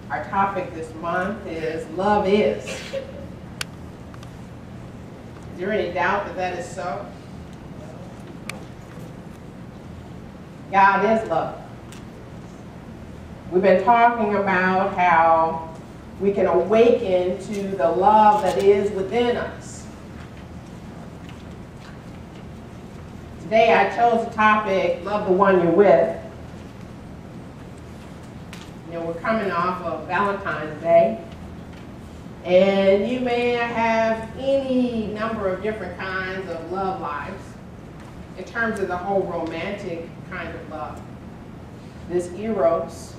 Our topic this month is love is. Is there any doubt that that is so? God is love. We've been talking about how we can awaken to the love that is within us. Today I chose the topic, love the one you're with. You know, we're coming off of Valentine's Day, and you may have any number of different kinds of love lives in terms of the whole romantic kind of love, this eros.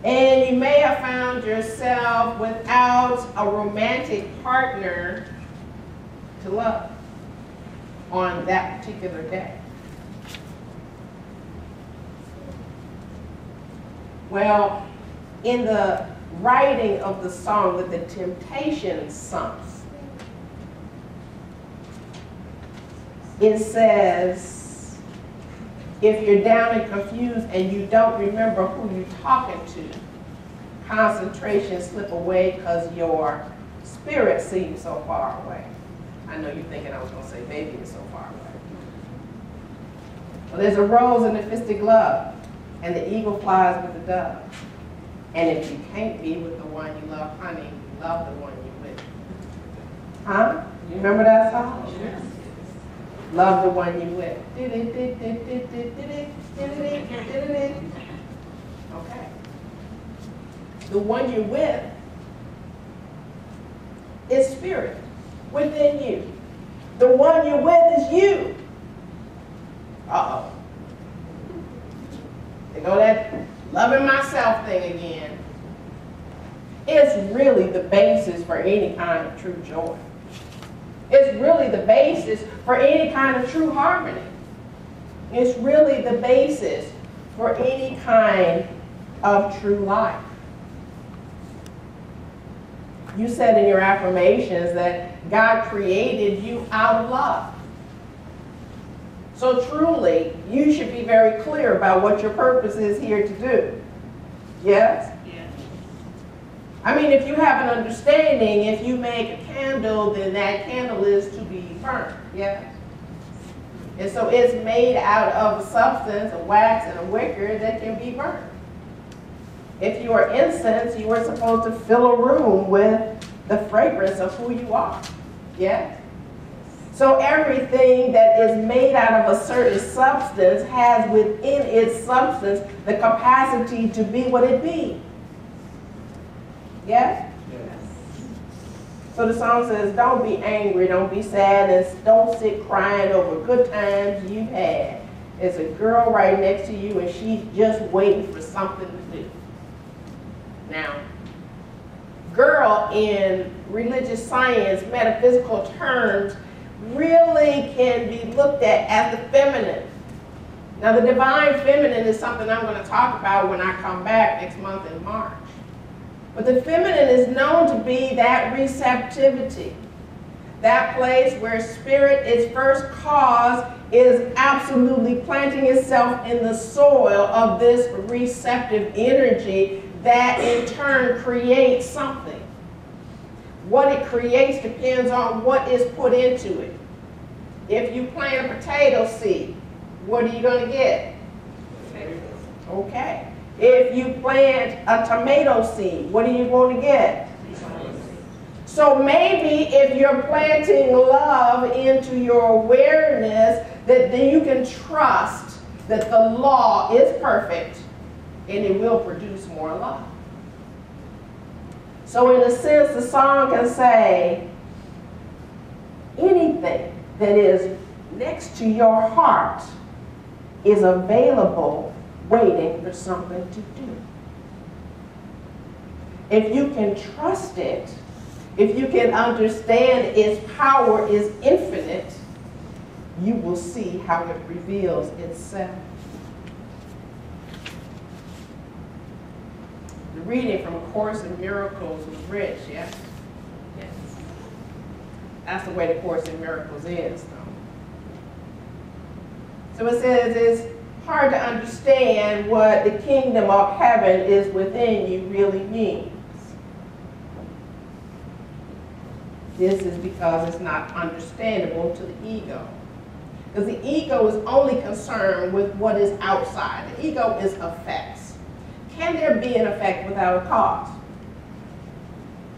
And you may have found yourself without a romantic partner to love on that particular day. Well, in the writing of the song that the Temptations sung, it says, if you're down and confused and you don't remember who you're talking to, concentration slip away because your spirit seems so far away. I know you're thinking I was going to say baby is so far away. Well, there's a rose in the fisted glove, and the eagle flies with the dove. And if you can't be with the one you love, honey, love the one you're with. Huh? You remember that song? Yes. Love the one you with. Okay. The one you're with is spirit within you. The one you're with is you. Uh-oh. They go that loving myself thing again. It's really the basis for any kind of true joy. It's really the basis for any kind of true harmony. It's really the basis for any kind of true life. You said in your affirmations that God created you out of love. So truly, you should be very clear about what your purpose is here to do. Yes? Yes. I mean, if you have an understanding, if you make a candle, then that candle is to be burned. Yes? And so it's made out of a substance, a wax, and a wicker that can be burned. If you are incense, you are supposed to fill a room with the fragrance of who you are. Yes? So everything that is made out of a certain substance has within its substance the capacity to be what it be. Yes? Yes. So the song says, don't be angry, don't be sad, and don't sit crying over good times you've had. There's a girl right next to you and she's just waiting for something to do. Now, girl in religious science, metaphysical terms, really can be looked at as the feminine. Now, the divine feminine is something I'm going to talk about when I come back next month in March. But the feminine is known to be that receptivity, that place where spirit, its first cause, is absolutely planting itself in the soil of this receptive energy that in turn creates something. What it creates depends on what is put into it. If you plant a potato seed, what are you going to get? Potatoes. Okay. If you plant a tomato seed, what are you going to get? Tomatoes. So maybe if you're planting love into your awareness, that then you can trust that the law is perfect and it will produce more love. So in a sense, the song can say, anything that is next to your heart is available, waiting for something to do. If you can trust it, if you can understand its power is infinite, you will see how it reveals itself. The reading from A Course in Miracles was rich, yes? Yes. That's the way the Course in Miracles is, though. So it says, it's hard to understand what the kingdom of heaven is within you really means. This is because it's not understandable to the ego. Because the ego is only concerned with what is outside. The ego is effects. Can there be an effect without a cause?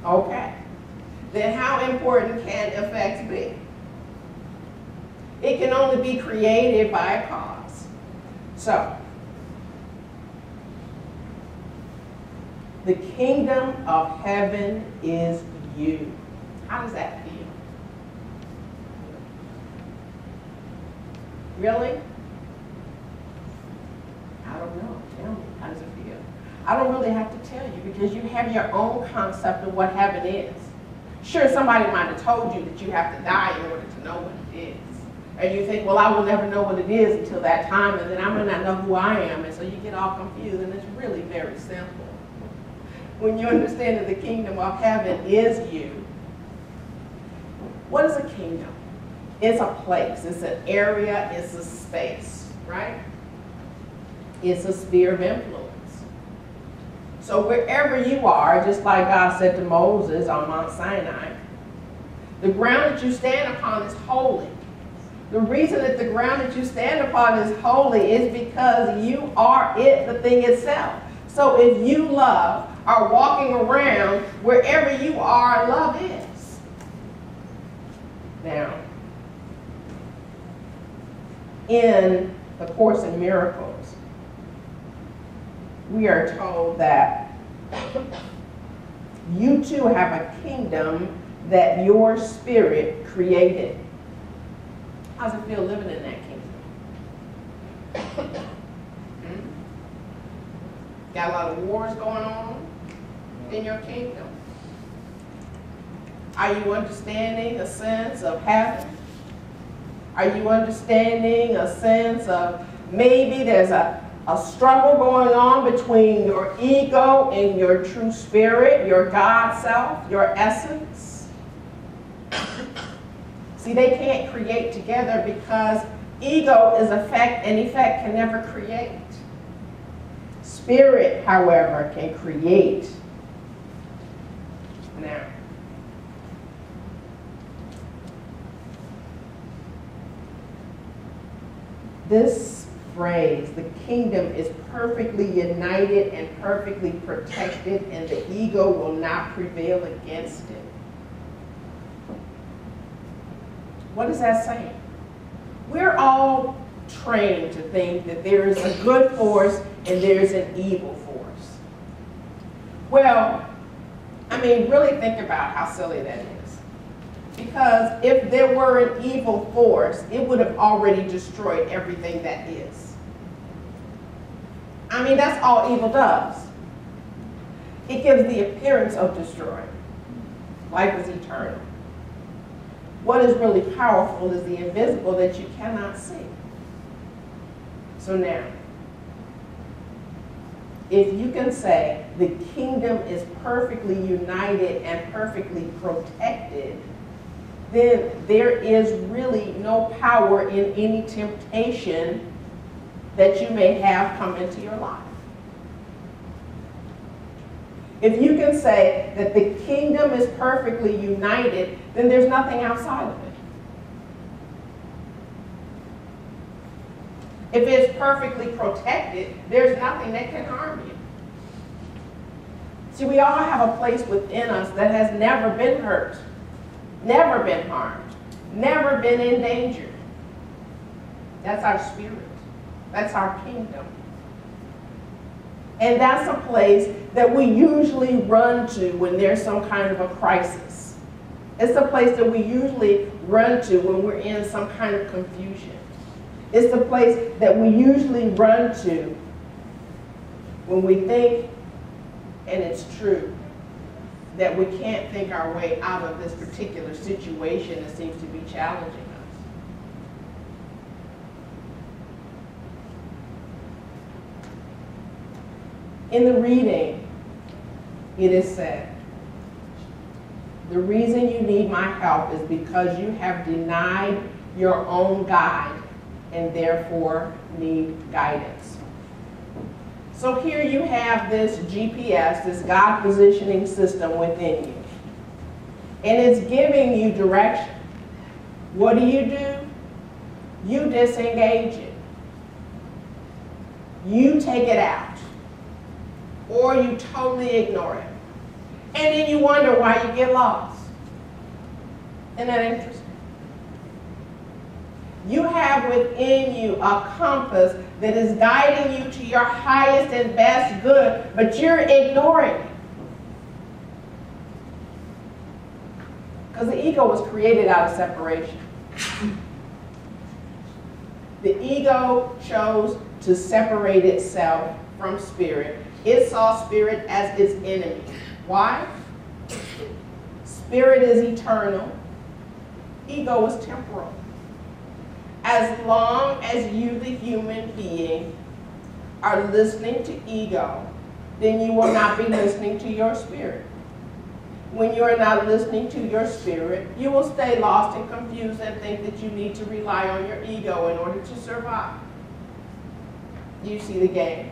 Okay. Then how important can effects be? It can only be created by a cause. So, the kingdom of heaven is you. How does that feel? Really? I don't know. Tell me. How does it feel? I don't really have to tell you because you have your own concept of what heaven is. Sure, somebody might have told you that you have to die in order to know what it is. And you think, well, I will never know what it is until that time, and then I may not know who I am, and so you get all confused, and it's really very simple. When you understand that the kingdom of heaven is you, what is a kingdom? It's a place, it's an area, it's a space, right? It's a sphere of influence. So wherever you are, just like God said to Moses on Mount Sinai, the ground that you stand upon is holy. The reason that the ground that you stand upon is holy is because you are it, the thing itself. So if you love are walking around, wherever you are, love is. Now, in the Course in Miracles, we are told that you too have a kingdom that your spirit created. How's it feel living in that kingdom? Got a lot of wars going on in your kingdom? Are you understanding a sense of heaven? Are you understanding a sense of maybe there's a struggle going on between your ego and your true spirit, your God self, your essence? See, they can't create together because ego is effect and effect can never create. Spirit, however, can create. Now, this phrase, the kingdom is perfectly united and perfectly protected, and the ego will not prevail against it. What is that saying? We're all trained to think that there is a good force and there's an evil force. Well, I mean, really think about how silly that is. Because if there were an evil force, it would have already destroyed everything that is. I mean, that's all evil does. It gives the appearance of destroying. Life is eternal. What is really powerful is the invisible that you cannot see. So now, if you can say the kingdom is perfectly united and perfectly protected, then there is really no power in any temptation that you may have come into your life. If you can say that the kingdom is perfectly united, then there's nothing outside of it. If it's perfectly protected, there's nothing that can harm you. See, we all have a place within us that has never been hurt, never been harmed, never been in danger. That's our spirit. That's our kingdom. And that's a place that we usually run to when there's some kind of a crisis. It's a place that we usually run to when we're in some kind of confusion. It's the place that we usually run to when we think, and it's true, that we can't think our way out of this particular situation that seems to be challenging us. In the reading, it is said, the reason you need my help is because you have denied your own guide and therefore need guidance. So here you have this GPS, this God positioning system within you. And it's giving you direction. What do? You disengage it. You take it out. Or you totally ignore it. And then you wonder why you get lost. Isn't that interesting? You have within you a compass that is guiding you to your highest and best good, but you're ignoring it. Because the ego was created out of separation. The ego chose to separate itself from spirit. It saw spirit as its enemy. Why? Spirit is eternal. Ego is temporal. As long as you, the human being, are listening to ego, then you will not be listening to your spirit. When you are not listening to your spirit, you will stay lost and confused and think that you need to rely on your ego in order to survive. Do you see the game?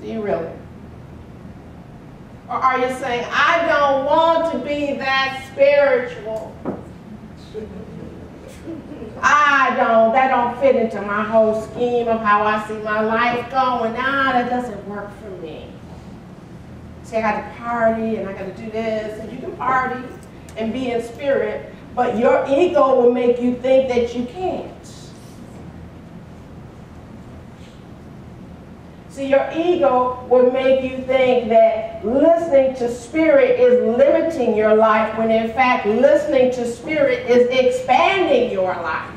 Do you really? Or are you saying, I don't want to be that spiritual? That don't fit into my whole scheme of how I see my life going. That doesn't work for me. See, I got to party and I got to do this, and you can party and be in spirit, but your ego will make you think that you can't. See, your ego will make you think that listening to spirit is limiting your life, when in fact listening to spirit is expanding your life.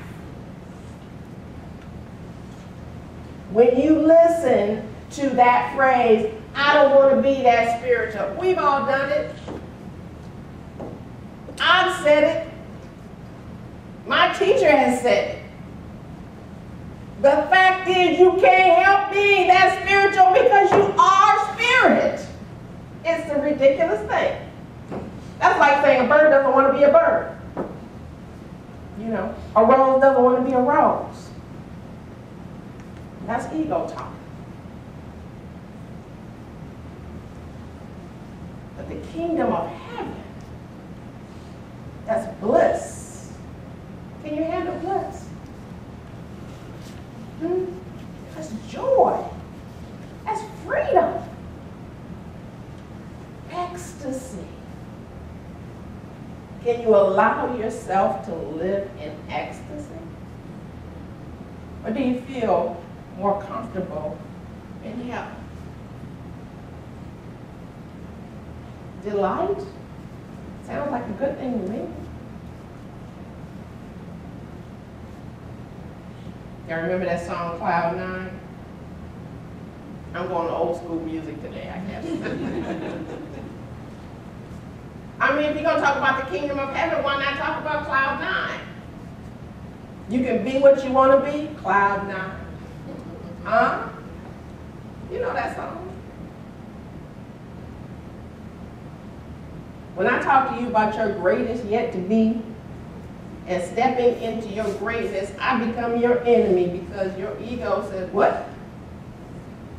When you listen to that phrase, I don't want to be that spiritual. We've all done it. I've said it. My teacher has said it. The fact is, you can't help being that spiritual because you are spirit. It's a ridiculous thing. That's like saying a bird doesn't want to be a bird. You know, a rose doesn't want to be a rose. That's ego talk. But the kingdom of heaven, that's bliss. Can you handle bliss? That's joy. That's freedom. Ecstasy. Can you allow yourself to live in ecstasy? Or do you feel more comfortable in hell? Delight? Sounds like a good thing to me. Y'all remember that song, Cloud 9? I'm going to old school music today, I guess. I mean, if you're going to talk about the kingdom of heaven, why not talk about Cloud 9? You can be what you want to be, Cloud 9. Huh? You know that song. When I talk to you about your greatest yet to be, and stepping into your greatness, I become your enemy because your ego says, what?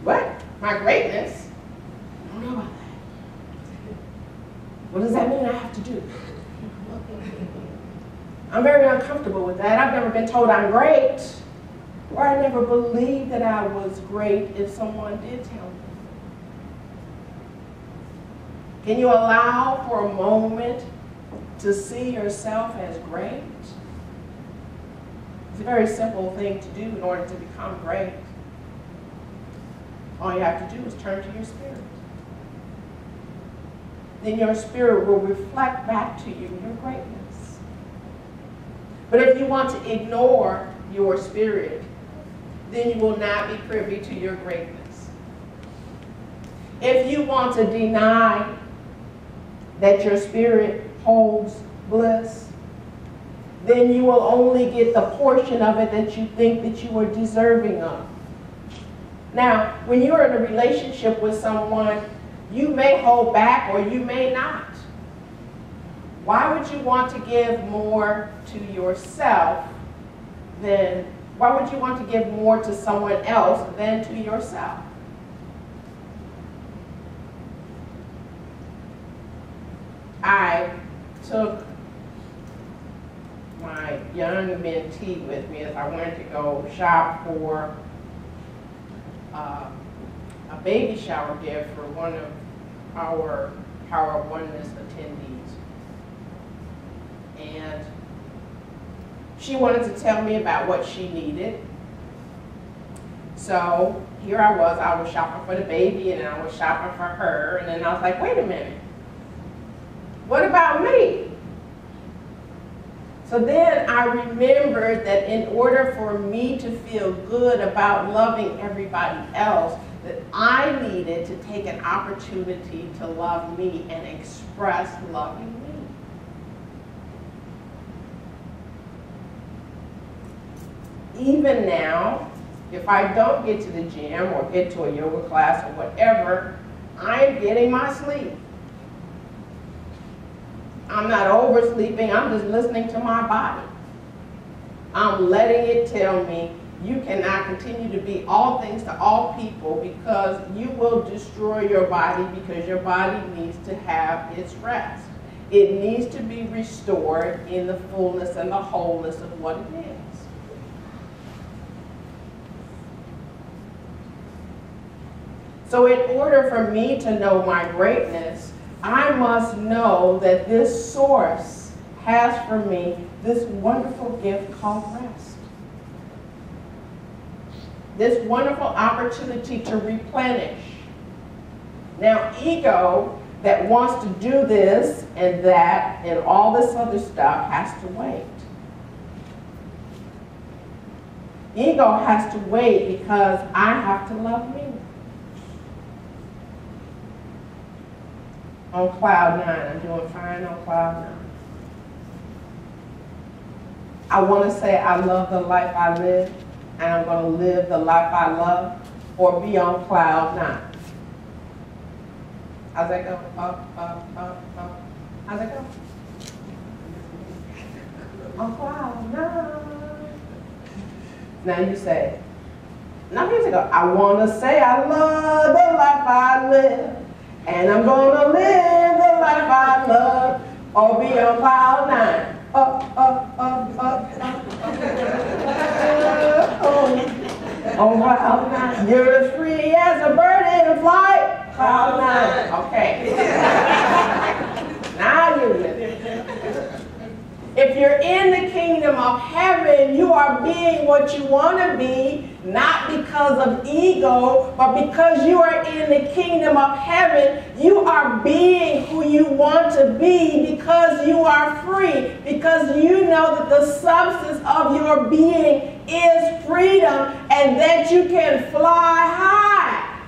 What? My greatness? I don't know about that. What does that mean I have to do? I'm very uncomfortable with that. I've never been told I'm great, or I never believed that I was great if someone did tell me. Can you allow for a moment to see yourself as great? It's a very simple thing to do in order to become great. All you have to do is turn to your spirit. Then your spirit will reflect back to you your greatness. But if you want to ignore your spirit, then you will not be privy to your greatness. If you want to deny that your spirit holds bliss, then you will only get the portion of it that you think that you are deserving of. Now, when you're in a relationship with someone, you may hold back or you may not. Why would you want to give more to yourself then why would you want to give more to someone else than to yourself? I took my young mentee with me as I went to go shop for a baby shower gift for one of our Power of Oneness attendees. And she wanted to tell me about what she needed. So here I was shopping for the baby and I was shopping for her, and then I was like, wait a minute, what about me? So then I remembered that in order for me to feel good about loving everybody else, that I needed to take an opportunity to love me and express loving me. Even now, if I don't get to the gym or get to a yoga class or whatever, I'm getting my sleep. I'm not oversleeping, I'm just listening to my body. I'm letting it tell me, you cannot continue to be all things to all people because you will destroy your body, because your body needs to have its rest. It needs to be restored in the fullness and the wholeness of what it is. So in order for me to know my greatness, I must know that this source has for me this wonderful gift called rest. This wonderful opportunity to replenish. Now, ego that wants to do this and that and all this other stuff has to wait. Ego has to wait because I have to love me. On cloud 9, I'm doing fine on cloud 9. I want to say I love the life I live, and I'm going to live the life I love, or be on cloud 9. How's that go? Up, up, up, up. How's that go? On cloud 9. Now you say, now here's it go. I want to say I love the life I live, and I'm gonna live the life I love, or be on cloud 9. Up, up, up, up, up. On cloud 9. You're as free as a bird in flight. Cloud 9. Okay. Now you're with it. If you're in the kingdom of heaven, you are being what you want to be, not because of ego, but because you are in the kingdom of heaven. You are being who you want to be because you are free, because you know that the substance of your being is freedom and that you can fly high.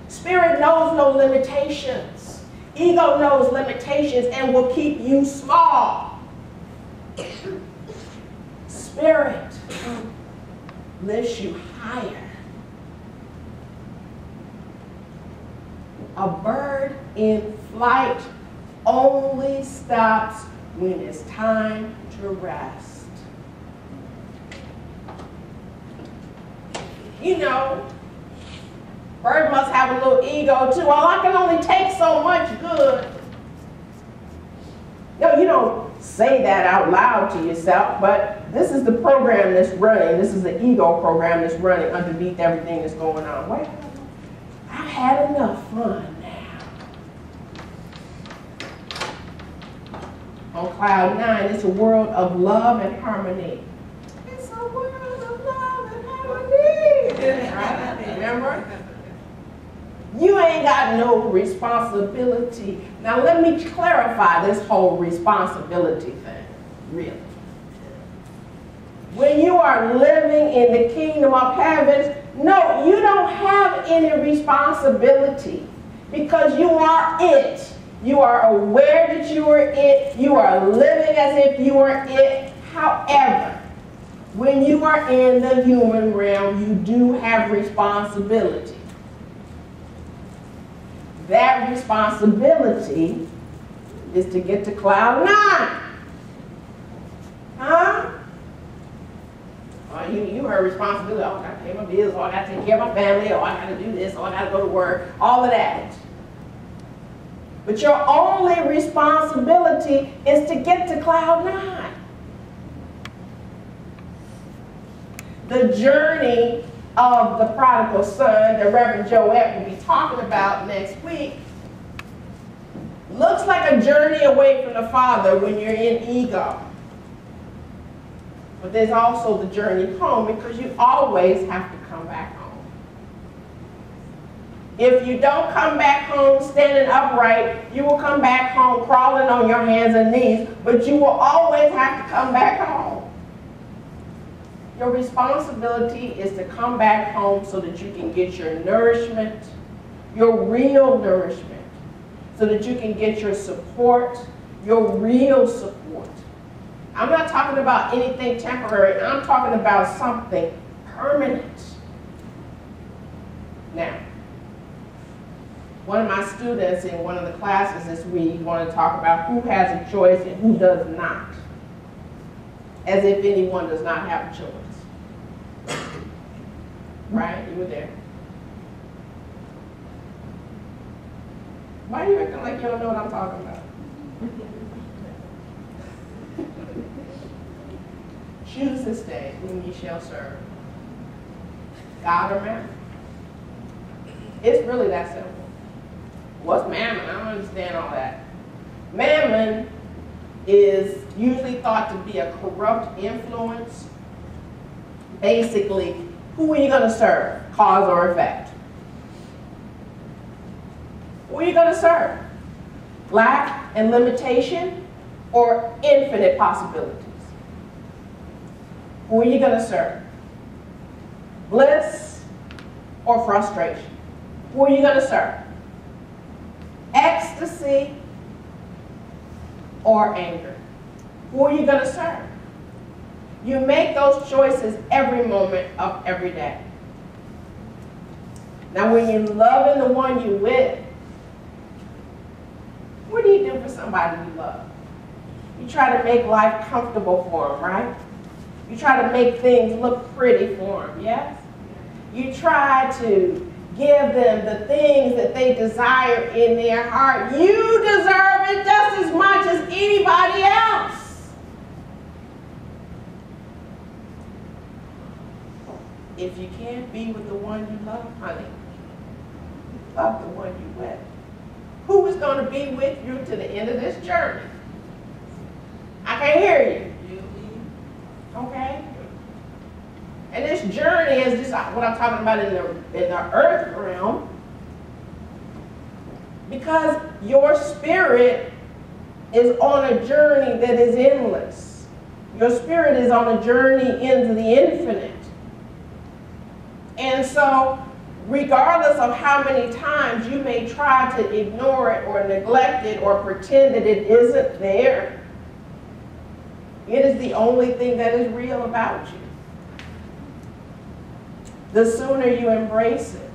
Spirit knows no limitations. Ego knows limitations and will keep you small. Spirit lifts you higher. A bird in flight only stops when it's time to rest. You know, bird must have a little ego too. Well, I can only take so much good. No, you don't say that out loud to yourself, but this is the program that's running. This is the ego program that's running underneath everything that's going on. Well, I've had enough fun now. On cloud 9, it's a world of love and harmony. It's a world of love and harmony. Right? Remember? You ain't got no responsibility. Now let me clarify this whole responsibility thing, really. When you are living in the kingdom of heaven, no, you don't have any responsibility because you are it. You are aware that you are it. You are living as if you are it. However, when you are in the human realm, you do have responsibility. That responsibility is to get to cloud 9. Huh? You heard responsibility. Oh, I got to pay my bills. Oh, I got to take care of my family. Oh, I got to do this. Oh, I got to go to work. All of that. But your only responsibility is to get to cloud 9. The journey of the prodigal son that Reverend Joette will be talking about next week looks like a journey away from the Father when you're in ego. But there's also the journey home, because you always have to come back home. If you don't come back home standing upright, you will come back home crawling on your hands and knees, but you will always have to come back home. Your responsibility is to come back home so that you can get your nourishment, your real nourishment, so that you can get your support, your real support. I'm not talking about anything temporary. I'm talking about something permanent. Now, one of my students in one of the classes this week wanted to talk about who has a choice and who does not, as if anyone does not have a choice. Right? You were there. Why are you acting like you don't know what I'm talking about? Choose this day whom ye shall serve, God or mammon. It's really that simple. What's mammon? I don't understand all that. Mammon is usually thought to be a corrupt influence. Basically, who are you going to serve? Cause or effect? Who are you going to serve? Lack and limitation or infinite possibilities? Who are you going to serve? Bliss or frustration? Who are you going to serve? Ecstasy or anger? Who are you going to serve? You make those choices every moment of every day. Now, when you're loving the one you're with, what do you do for somebody you love? You try to make life comfortable for them, right? You try to make things look pretty for them, yes? You try to give them the things that they desire in their heart. You deserve it just as much as anybody else. If you can't be with the one you love, honey, love the one you with. Who is going to be with you to the end of this journey? I can't hear you. Okay? And this journey is just what I'm talking about in the earth realm, because your spirit is on a journey that is endless. Your spirit is on a journey into the infinite. And so, regardless of how many times you may try to ignore it or neglect it or pretend that it isn't there, it is the only thing that is real about you. The sooner you embrace it,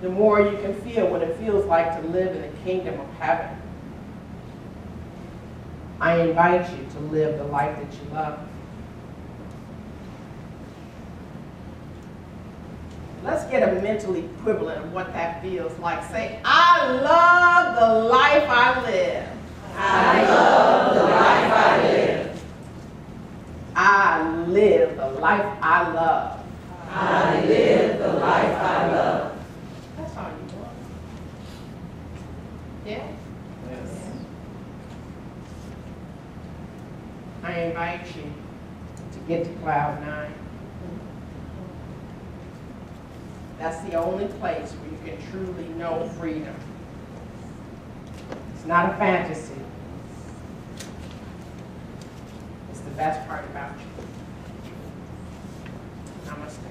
the more you can feel what it feels like to live in the kingdom of heaven. I invite you to live the life that you love. Let's get a mental equivalent of what that feels like. Say, I love the life I live. I love the life I live. I live the life I love. I live the life I love. That's all you want. Yeah? Yes. I invite you to get to cloud 9. That's the only place where you can truly know freedom. It's not a fantasy. It's the best part about you. Namaste.